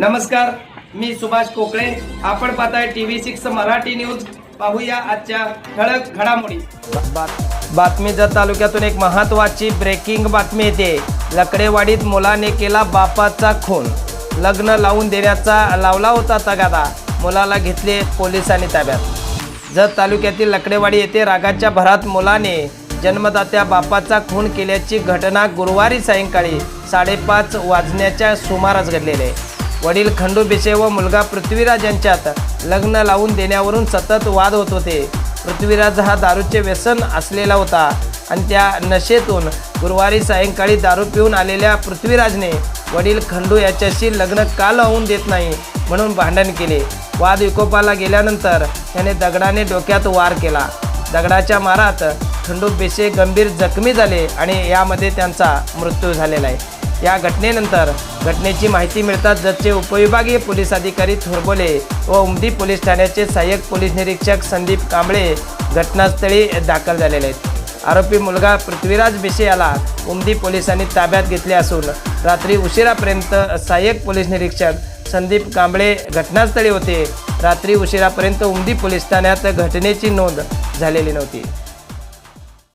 नमस्कार, मी सुभाष कोकळे. आपण पाहताय TV6 मराठी न्यूज. पाहूया आजच्या ठळक घडामोडी. बातमीच्या तालुक्यातून एक महत्त्वाची ब्रेकिंग बातमी येते. लकडेवाडीत मुलाने केला बापाचा खून. लग्न लावून देण्याचा लावला होता तगादा. मुलाला घेतले पोलिसांनी ताब्यात. जत तालुक्यातील लकडेवाडी येथे रागाच्या भरात मुलाने जन्मदात्या बापाचा खून केल्याची घटना गुरुवारी सायंकाळी 5:30 वाजण्याच्या सुमारास घडलेली आहे. वडील खंडू बिशे व मुलगा पृथ्वीराज यांच्यात लग्न लावून देण्यावरून सतत वाद होत होते. पृथ्वीराज हा दारूचे व्यसन असलेला होता आणि त्या नशेतून गुरुवारी सायंकाळी दारू पिऊन आलेल्या पृथ्वीराजने वडील खंडू याच्याशी लग्न का लावून देत नाही म्हणून भांडण केले. वाद विकोपाला गेल्यानंतर त्याने दगडाने डोक्यात वार केला. दगडाच्या मारात खंडू बिशे गंभीर जखमी झाले आणि यामध्ये त्यांचा मृत्यू झालेला आहे. या घटनेनंतर घटनेची माहिती मिळताच जतचे उपविभागीय पोलीस अधिकारी थोरबोले व उमदी पोलीस ठाण्याचे सहाय्यक पोलीस निरीक्षक संदीप कांबळे घटनास्थळी दाखल झालेले आहेत. आरोपी मुलगा पृथ्वीराज बिशे याला उमदी पोलिसांनी ताब्यात घेतले असून रात्री उशिरापर्यंत सहाय्यक पोलीस निरीक्षक संदीप कांबळे घटनास्थळी होते. रात्री उशिरापर्यंत उमदी पोलीस ठाण्यात घटनेची नोंद झालेली नव्हती.